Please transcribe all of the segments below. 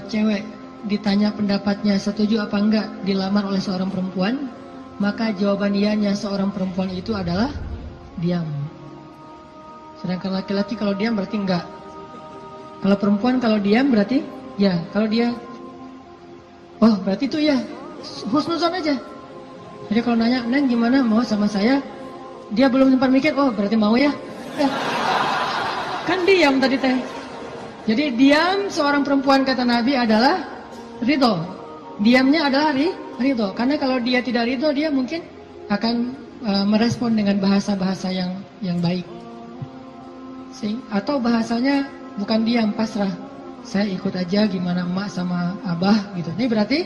cewek ditanya pendapatnya setuju apa enggak dilamar oleh seorang perempuan, maka jawaban iyanya seorang perempuan itu adalah diam. Sedangkan laki-laki kalau diam berarti enggak. Kalau perempuan kalau diam berarti ya. Kalau dia, oh berarti itu ya, husnuzon aja. Jadi kalau nanya, Neng gimana mau sama saya? Dia belum sempat mikir, oh berarti mau ya. Kan diam tadi teh. Jadi diam seorang perempuan kata Nabi adalah ridho. Diamnya adalah ridho. Karena kalau dia tidak ridho, dia mungkin akan merespon dengan bahasa-bahasa yang baik. Atau bahasanya bukan diam, pasrah. Saya ikut aja gimana emak sama abah gitu. Ini berarti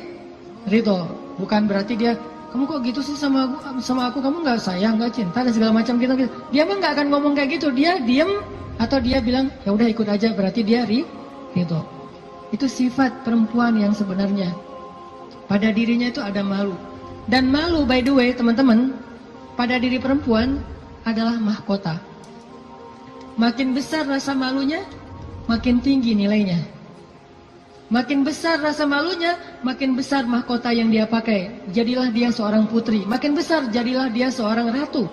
ridho. Bukan berarti dia, kamu kok gitu sih sama aku, kamu nggak sayang, nggak cinta dan segala macam gitu. Dia mah nggak akan ngomong kayak gitu. Dia diam atau dia bilang ya udah ikut aja, berarti dia ridho. Itu sifat perempuan yang sebenarnya. Pada dirinya itu ada malu. Dan malu, by the way teman-teman, pada diri perempuan adalah mahkota. Makin besar rasa malunya, makin tinggi nilainya. Makin besar rasa malunya, makin besar mahkota yang dia pakai. Jadilah dia seorang putri. Makin besar, jadilah dia seorang ratu.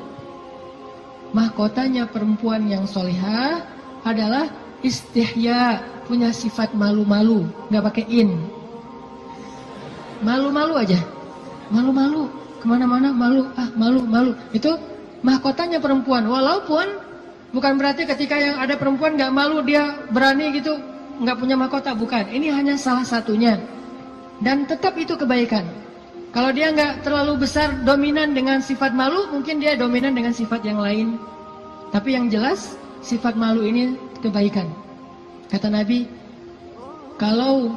Mahkotanya perempuan yang solihah adalah istihya, punya sifat malu-malu, nggak pakai in. Malu-malu aja, malu-malu, kemana-mana malu, malu-malu. Itu mahkotanya perempuan. Walaupun bukan berarti ketika yang ada perempuan nggak malu dia berani gitu, nggak punya mahkota, bukan. Ini hanya salah satunya. Dan tetap itu kebaikan. Kalau dia nggak terlalu besar dominan dengan sifat malu, mungkin dia dominan dengan sifat yang lain. Tapi yang jelas sifat malu ini kebaikan. Kata Nabi, kalau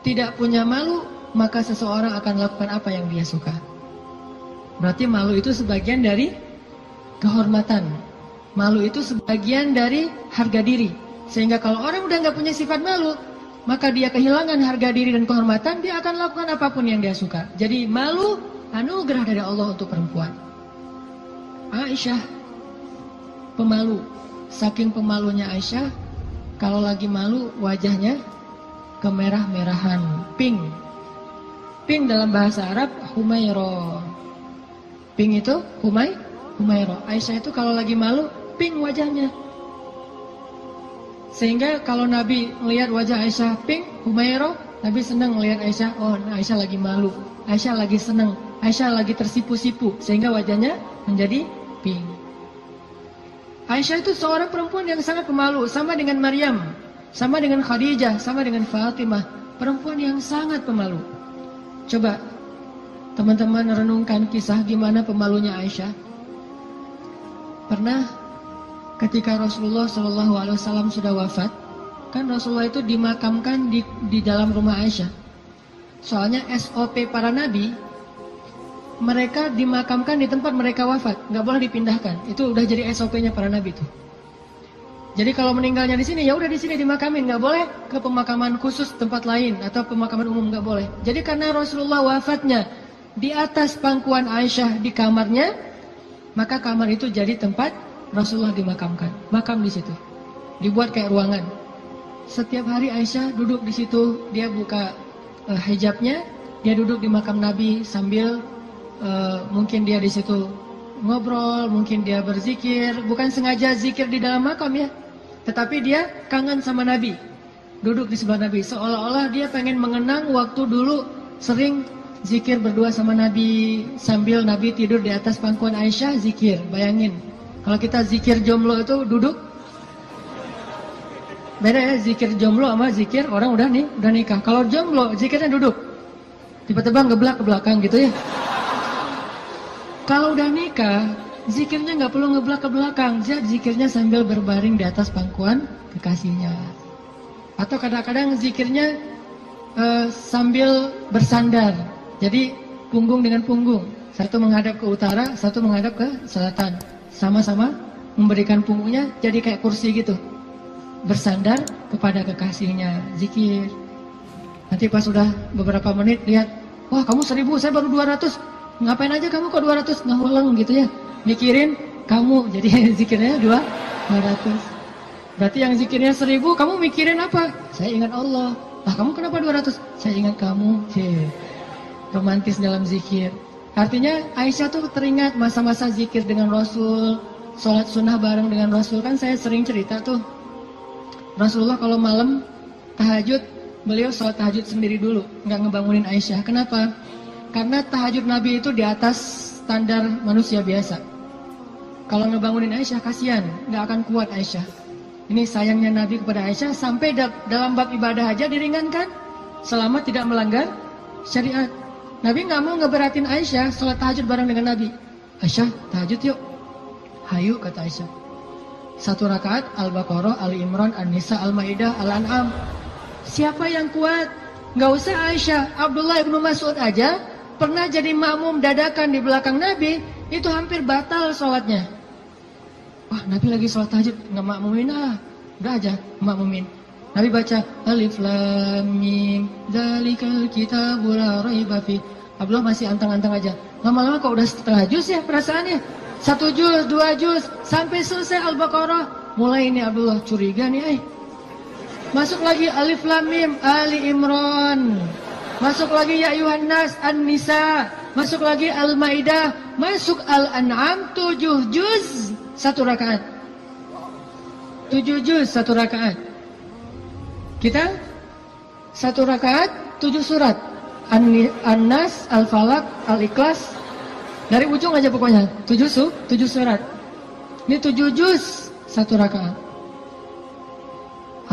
tidak punya malu, maka seseorang akan lakukan apa yang dia suka. Berarti malu itu sebagian dari kehormatan. Malu itu sebagian dari harga diri. Sehingga kalau orang udah nggak punya sifat malu, maka dia kehilangan harga diri dan kehormatan, dia akan lakukan apapun yang dia suka. Jadi malu anugerah dari Allah untuk perempuan. Aisyah pemalu. Saking pemalunya Aisyah, kalau lagi malu wajahnya kemerah-merahan, pink. Pink dalam bahasa Arab humairo. Pink itu humairo. Aisyah itu kalau lagi malu pink wajahnya. Sehingga kalau Nabi melihat wajah Aisyah pink, humairo, Nabi senang melihat Aisyah, oh Aisyah lagi malu, Aisyah lagi senang, Aisyah lagi tersipu-sipu, sehingga wajahnya menjadi pink. Aisyah itu seorang perempuan yang sangat pemalu, sama dengan Maryam, sama dengan Khadijah, sama dengan Fatimah, perempuan yang sangat pemalu. Coba teman-teman renungkan kisah gimana pemalunya Aisyah. Pernah ketika Rasulullah SAW sudah wafat, kan Rasulullah itu dimakamkan di dalam rumah Aisyah. Soalnya SOP para nabi, mereka dimakamkan di tempat mereka wafat, nggak boleh dipindahkan. Itu udah jadi SOP-nya para nabi itu. Jadi kalau meninggalnya di sini, ya udah di sini dimakamin, nggak boleh ke pemakaman khusus tempat lain atau pemakaman umum, nggak boleh. Jadi karena Rasulullah wafatnya di atas pangkuan Aisyah di kamarnya, maka kamar itu jadi tempat Rasulullah dimakamkan, makam di situ, dibuat kayak ruangan. Setiap hari Aisyah duduk di situ, dia buka hijabnya, dia duduk di makam Nabi sambil mungkin dia di situ ngobrol, mungkin dia berzikir, bukan sengaja zikir di dalam makam ya, tetapi dia kangen sama Nabi, duduk di sebelah Nabi, seolah-olah dia pengen mengenang waktu dulu sering zikir berdua sama Nabi sambil Nabi tidur di atas pangkuan Aisyah zikir. Bayangin. Kalau kita zikir jomblo itu duduk, beda ya zikir jomblo sama zikir orang udah nikah. Kalau jomblo zikirnya duduk, tiba-tiba ngeblak ke belakang gitu ya. Kalau udah nikah, zikirnya nggak perlu ngeblak ke belakang, dia zikirnya sambil berbaring di atas pangkuan kekasihnya. Atau kadang-kadang zikirnya sambil bersandar, jadi punggung dengan punggung, satu menghadap ke utara, satu menghadap ke selatan. Sama-sama memberikan punggungnya jadi kayak kursi gitu, bersandar kepada kekasihnya, zikir. Nanti pas sudah beberapa menit lihat, wah kamu 1000, saya baru 200, ngapain aja kamu kok 200, ngaweleng gitu ya, mikirin kamu, jadi zikirnya 200. Berarti yang zikirnya 1000, kamu mikirin apa? Saya ingat Allah. Lah kamu kenapa 200? Saya ingat kamu. Romantis dalam zikir. Artinya Aisyah tuh teringat masa-masa zikir dengan Rasul, sholat sunnah bareng dengan Rasul. Kan saya sering cerita tuh, Rasulullah kalau malam tahajud, beliau sholat tahajud sendiri dulu, nggak ngebangunin Aisyah. Kenapa? Karena tahajud Nabi itu di atas standar manusia biasa. Kalau ngebangunin Aisyah kasihan, nggak akan kuat Aisyah. Ini sayangnya Nabi kepada Aisyah, sampai dalam bab ibadah aja diringankan selama tidak melanggar syariat. Nabi nggak mau ngeberatin Aisyah sholat tahajud bareng dengan Nabi. Aisyah, tahajud yuk. Hayu, kata Aisyah. 1 rakaat Al-Baqarah, Ali Imran, An-Nisa, Al-Maidah, Al-An'am. Siapa yang kuat? Nggak usah Aisyah, Abdullah ibnu Mas'ud aja pernah jadi makmum dadakan di belakang Nabi, itu hampir batal sholatnya. Wah, Nabi lagi sholat tahajud, nggak makmumin udah aja makmumin. Nabi baca Alif Lam Mim Dzalikal Kitabul La Raiba Fi. Abdullah masih antang-antang aja. Lama-lama kok udah setengah juz ya perasaannya. 1 juz, 2 juz, sampai selesai Al-Baqarah. Mulai ini Abdullah curiga nih. Masuk lagi Alif Lam Mim Ali Imran. Masuk lagi Ya Ayyuhan Nas An-Nisa. Masuk lagi Al-Maidah. Masuk Al-An'am 7 juz 1 rakaat. 7 juz 1 rakaat. Kita 1 rakaat 7 surat. An-Nas, Al-Falaq, Al-Ikhlas. Dari ujung aja pokoknya 7 surat. Ini 7 juz 1 rakaat.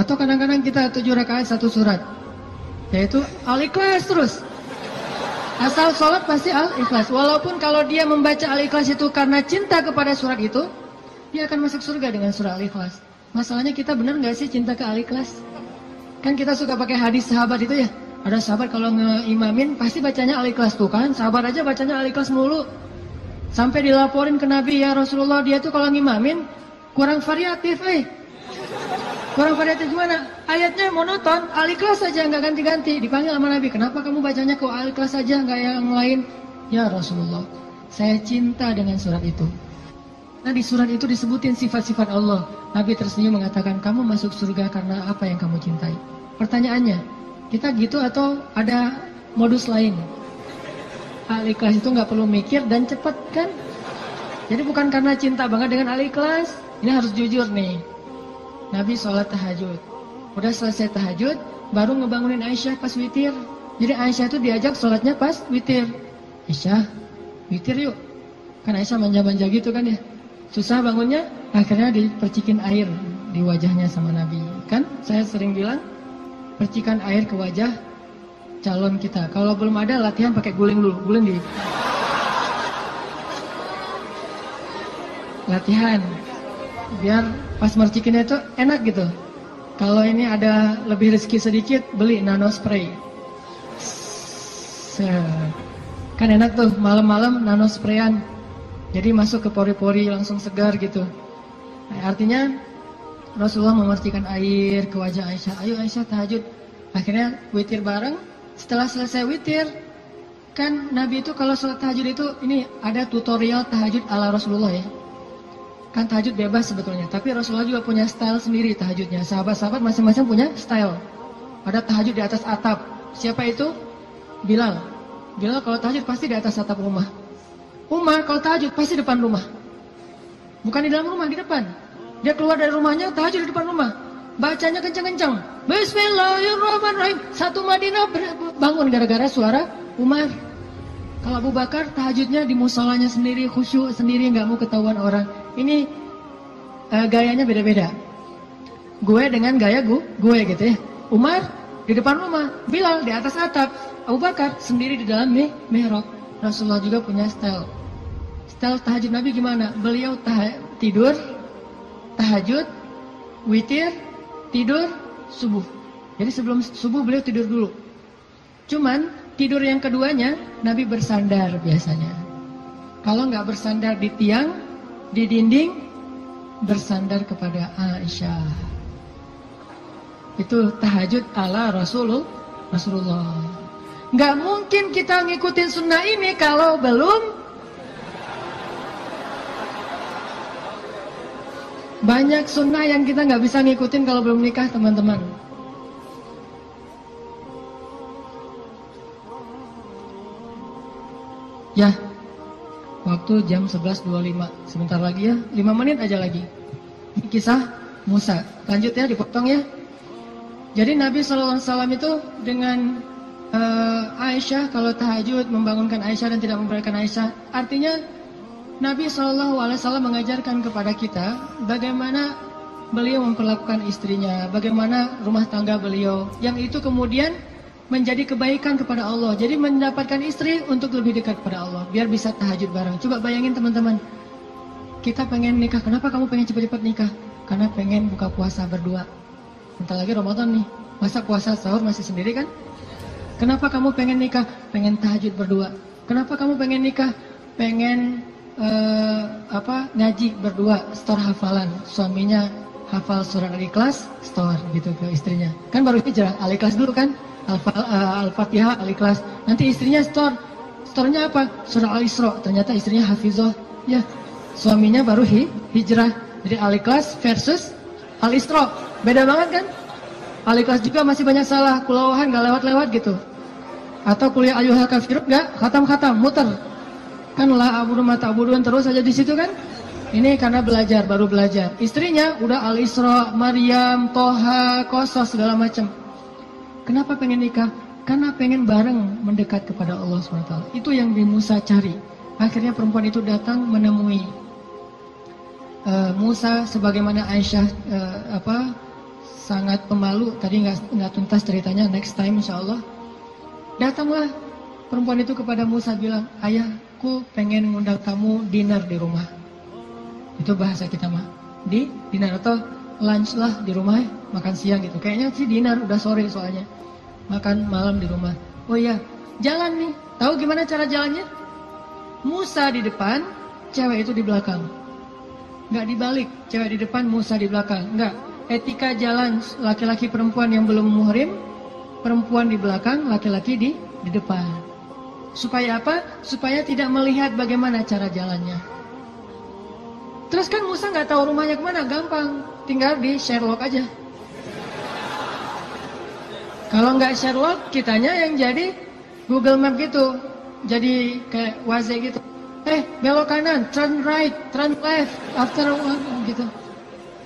Atau kadang-kadang kita 7 rakaat 1 surat, yaitu Al-Ikhlas terus. Asal sholat pasti Al-Ikhlas. Walaupun kalau dia membaca Al-Ikhlas itu karena cinta kepada surat itu, dia akan masuk surga dengan surah Al-Ikhlas. Masalahnya kita benar nggak sih cinta ke Al-Ikhlas? Kan kita suka pakai hadis sahabat itu ya. Ada sahabat kalau ngeimamin pasti bacanya Al-Ikhlas tuh kan. Sahabat aja bacanya Al-Ikhlas mulu. Sampai dilaporin ke Nabi, ya Rasulullah, dia tuh kalau ngimamin kurang variatif. Kurang variatif gimana? Ayatnya monoton, Al-Ikhlas saja nggak ganti-ganti. Dipanggil sama Nabi, kenapa kamu bacanya kok Al-Ikhlas saja nggak yang lain? Ya Rasulullah, saya cinta dengan surat itu. Nah di surat itu disebutin sifat-sifat Allah. Nabi tersenyum mengatakan, kamu masuk surga karena apa yang kamu cintai. Pertanyaannya, kita gitu atau ada modus lain? Al-Ikhlas itu nggak perlu mikir dan cepat kan? Jadi bukan karena cinta banget dengan Al-Ikhlas. Ini harus jujur nih. Nabi sholat tahajud. Udah selesai tahajud, baru ngebangunin Aisyah pas witir. Jadi Aisyah itu diajak sholatnya pas witir. Aisyah, witir yuk. Kan Aisyah manja-manja gitu kan ya. Susah bangunnya, akhirnya dipercikin air di wajahnya sama Nabi. Kan saya sering bilang, percikan air ke wajah calon kita. Kalau belum ada, latihan pakai guling dulu. Guling di latihan. Biar pas mercikinnya itu enak gitu. Kalau ini ada lebih rezeki sedikit, beli nano spray. Kan enak tuh, malam-malam nano sprayan. Jadi masuk ke pori-pori langsung segar gitu. Nah, artinya Rasulullah memercikan air ke wajah Aisyah. Ayo Aisyah tahajud. Akhirnya witir bareng. Setelah selesai witir, kan Nabi itu kalau sholat tahajud itu ini ada tutorial tahajud ala Rasulullah ya. Kan tahajud bebas sebetulnya, tapi Rasulullah juga punya style sendiri tahajudnya. Sahabat-sahabat masing-masing punya style. Ada tahajud di atas atap. Siapa itu? Bilal. Bilal kalau tahajud pasti di atas atap rumah. Umar kalau tahajud pasti depan rumah. Bukan di dalam rumah, di depan. Dia keluar dari rumahnya, tahajud di depan rumah. Bacanya kencang-kencang. Bismillahirrahmanirrahim. Satu Madinah bangun gara-gara suara Umar. Kalau Abu Bakar tahajudnya di musolanya sendiri, khusyuk sendiri, nggak mau ketahuan orang. Ini gayanya beda-beda. Gue dengan gaya gue gitu ya. Umar di depan rumah, Bilal di atas atap, Abu Bakar sendiri di dalam mihrab. Rasulullah juga punya style. Style tahajud Nabi gimana? Beliau tidur, tahajud, witir, tidur, subuh. Jadi sebelum subuh beliau tidur dulu. Cuman tidur yang keduanya Nabi bersandar biasanya. Kalau nggak bersandar di tiang, di dinding, bersandar kepada Aisyah. Itu tahajud ala Rasulullah. Nggak mungkin kita ngikutin sunnah ini kalau belum banyak sunnah yang kita nggak bisa ngikutin kalau belum nikah teman-teman. Ya, waktu jam 11.25. Sebentar lagi ya, 5 menit aja lagi. Ini kisah Musa. Lanjut ya, dipotong ya. Jadi Nabi SAW itu dengan Aisyah, kalau tahajud membangunkan Aisyah dan tidak membangunkan Aisyah, artinya Nabi SAW mengajarkan kepada kita bagaimana beliau memperlakukan istrinya, bagaimana rumah tangga beliau, yang itu kemudian menjadi kebaikan kepada Allah. Jadi mendapatkan istri untuk lebih dekat kepada Allah, biar bisa tahajud bareng. Coba bayangin teman-teman, kita pengen nikah, kenapa kamu pengen cepat-cepat nikah? Karena pengen buka puasa berdua. Bentar lagi Ramadan nih, masa puasa sahur masih sendiri kan? Kenapa kamu pengen nikah? Pengen tahajud berdua. Kenapa kamu pengen nikah? Pengen ngaji berdua, store hafalan. Suaminya hafal surat Al-Ikhlas, store gitu ke istrinya. Kan baru hijrah, Al-Ikhlas dulu kan? Al-Fatihah, Al-Ikhlas. Nanti istrinya store. Store-nya apa? Surah Al-Isra. Ternyata istrinya hafizah. Ya, suaminya baru hijrah. Jadi Al-Ikhlas versus Al-Isra. Beda banget kan? Al-Ikhlas juga masih banyak salah, kulawahan gak lewat-lewat gitu. Atau kuliah ayyuhal kafirun gak khatam-khatam, muter. Kan la abudu ma ta'budun terus aja di situ kan? Ini karena belajar, baru belajar. Istrinya udah Al-Isra, Maryam, Toha, Qasas segala macam. Kenapa pengen nikah? Karena pengen bareng mendekat kepada Allah SWT. Itu yang Musa cari. Akhirnya perempuan itu datang menemui Musa, sebagaimana Aisyah sangat pemalu. Tadi nggak tuntas ceritanya, next time insya Allah. Datanglah perempuan itu kepada Musa bilang, ayahku pengen ngundang kamu dinner di rumah. Itu bahasa kita mah, di dinner atau lunch lah di rumah, makan siang gitu. Kayaknya sih dinner, udah sore soalnya. Makan malam di rumah. Oh iya, jalan nih. Tahu gimana cara jalannya? Musa di depan, cewek itu di belakang. Nggak dibalik, cewek di depan, Musa di belakang. Nggak. Etika jalan laki-laki perempuan yang belum muhrim, perempuan di belakang, laki-laki di depan. Supaya apa? Supaya tidak melihat bagaimana cara jalannya. Terus kan Musa nggak tahu rumahnya kemana, gampang, tinggal di Sherlock aja. Kalau nggak Sherlock, kitanya yang jadi Google Map gitu, jadi kayak Waze gitu. Belok kanan, turn right, turn left, after one gitu.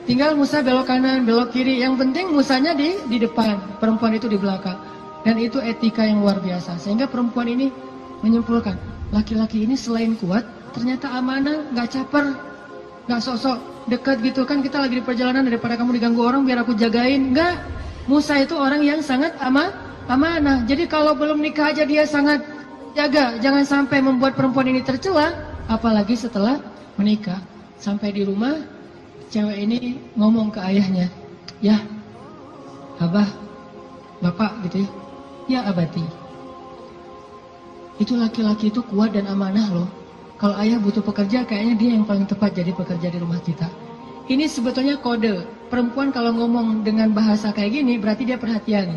Tinggal Musa belok kanan, belok kiri. Yang penting Musanya di depan, perempuan itu di belakang. Dan itu etika yang luar biasa. Sehingga perempuan ini menyimpulkan, laki-laki ini selain kuat, ternyata amanah, nggak caper, nggak sok-sok dekat gitu. Kan kita lagi di perjalanan, daripada kamu diganggu orang biar aku jagain. Nggak, Musa itu orang yang sangat amanah. Jadi kalau belum nikah aja dia sangat jaga, jangan sampai membuat perempuan ini tercela, apalagi setelah menikah. Sampai di rumah, cewek ini ngomong ke ayahnya, ya, abah, bapak gitu ya, ya abati. Itu laki-laki itu kuat dan amanah loh. Kalau ayah butuh pekerja, kayaknya dia yang paling tepat jadi pekerja di rumah kita. Ini sebetulnya kode. Perempuan kalau ngomong dengan bahasa kayak gini, berarti dia perhatian.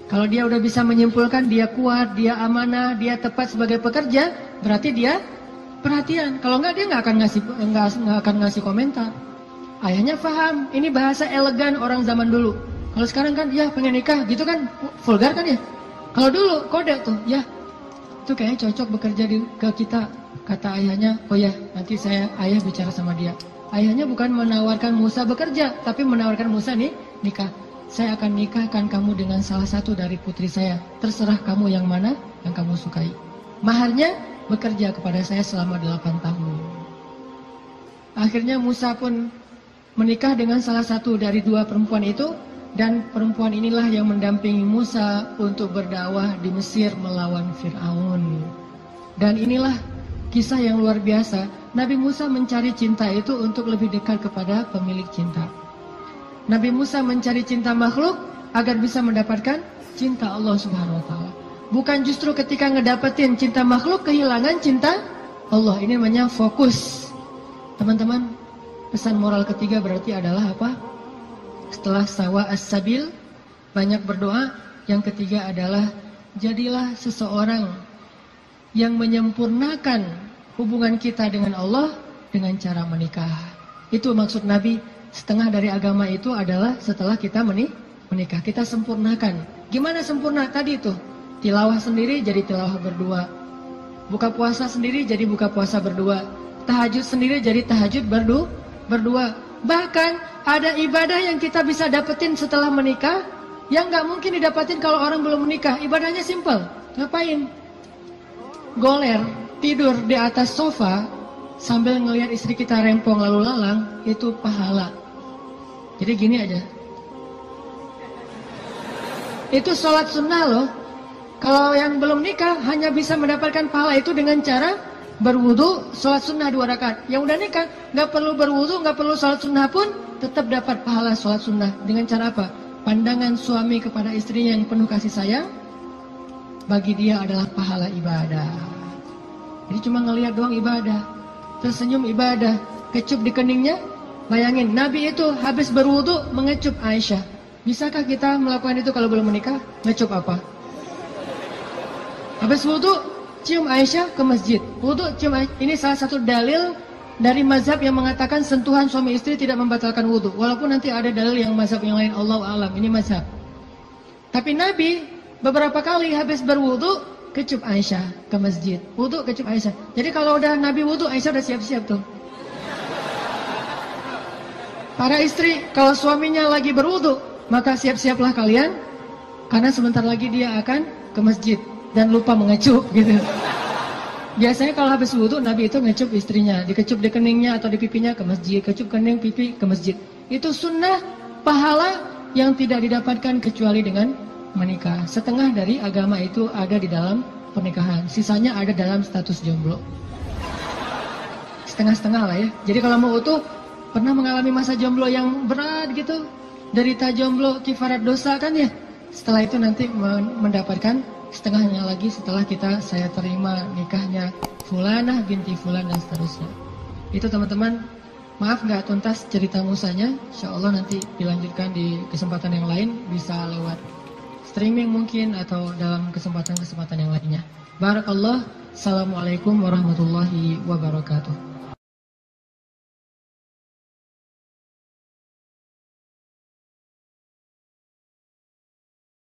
Kalau dia udah bisa menyimpulkan dia kuat, dia amanah, dia tepat sebagai pekerja, berarti dia perhatian. Kalau enggak, dia nggak akan ngasih komentar. Ayahnya paham, ini bahasa elegan orang zaman dulu. Kalau sekarang kan, ya pengen nikah gitu kan, vulgar kan ya. Kalau dulu kode tuh, ya itu kayaknya cocok bekerja ke kita. Kata ayahnya, oh ya nanti ayah bicara sama dia. Ayahnya bukan menawarkan Musa bekerja, tapi menawarkan Musa nih nikah. Saya akan nikahkan kamu dengan salah satu dari putri saya. Terserah kamu yang mana yang kamu sukai. Maharnya bekerja kepada saya selama 8 tahun. Akhirnya Musa pun menikah dengan salah satu dari 2 perempuan itu. Dan perempuan inilah yang mendampingi Musa untuk berdakwah di Mesir melawan Fir'aun. Dan inilah kisah yang luar biasa. Nabi Musa mencari cinta itu untuk lebih dekat kepada pemilik cinta. Nabi Musa mencari cinta makhluk agar bisa mendapatkan cinta Allah Subhanahu wa taala. Bukan justru ketika ngedapetin cinta makhluk kehilangan cinta Allah. Ini namanya fokus. Teman-teman, pesan moral ketiga berarti adalah apa? Setelah sawa as-sabil, banyak berdoa. Yang ketiga adalah jadilah seseorang yang menyempurnakan hubungan kita dengan Allah dengan cara menikah. Itu maksud Nabi. Setengah dari agama itu adalah setelah kita menikah, kita sempurnakan. Gimana sempurna? Tadi tuh tilawah sendiri jadi tilawah berdua, Buka puasa sendiri jadi buka puasa berdua. Tahajud sendiri jadi tahajud berdua. Bahkan ada ibadah yang kita bisa dapetin setelah menikah yang nggak mungkin didapetin kalau orang belum menikah. Ibadahnya simple. Ngapain? Goler, tidur di atas sofa sambil ngelihat istri kita rempong lalu lalang, itu pahala. Jadi gini aja. Itu sholat sunnah loh. Kalau yang belum nikah hanya bisa mendapatkan pahala itu dengan cara berwudu, sholat sunnah 2 rakaat. Yang udah nikah nggak perlu berwudu, nggak perlu sholat sunnah pun tetap dapat pahala sholat sunnah. Dengan cara apa? Pandangan suami kepada istrinya yang penuh kasih sayang, bagi dia adalah pahala ibadah. Jadi cuma ngelihat doang ibadah, tersenyum ibadah, kecup di keningnya. Bayangin, Nabi itu habis berwudu mengecup Aisyah. Bisakah kita melakukan itu kalau belum menikah? Ngecup apa? Habis wudu, cium Aisyah ke masjid. Wudu, cium Aisyah. Ini salah satu dalil dari mazhab yang mengatakan sentuhan suami istri tidak membatalkan wudu. Walaupun nanti ada dalil yang mazhab yang lain, Allahu a'lam. Ini mazhab. Tapi Nabi beberapa kali habis berwudu kecup Aisyah ke masjid. Wudu kecup Aisyah. Jadi kalau udah Nabi wudu, Aisyah udah siap-siap tuh. Para istri, kalau suaminya lagi berwudu, maka siap-siaplah kalian, karena sebentar lagi dia akan ke masjid dan lupa mengecup gitu. Biasanya kalau habis wudu Nabi itu ngecup istrinya, dikecup di keningnya atau di pipinya ke masjid, kecup kening pipi ke masjid. Itu sunnah pahala yang tidak didapatkan kecuali dengan menikah. Setengah dari agama itu ada di dalam pernikahan, sisanya ada dalam status jomblo. Setengah-setengah lah ya. Jadi kalau mau utuh, pernah mengalami masa jomblo yang berat gitu, derita jomblo kifarat dosa kan ya. Setelah itu nanti mendapatkan setengahnya lagi setelah saya terima nikahnya Fulanah binti Fulan dan seterusnya. Itu teman-teman, maaf nggak tuntas cerita musanya. Insya Allah nanti dilanjutkan di kesempatan yang lain, bisa lewat streaming mungkin atau dalam kesempatan-kesempatan yang lainnya. Barakallah. Assalamualaikum warahmatullahi wabarakatuh.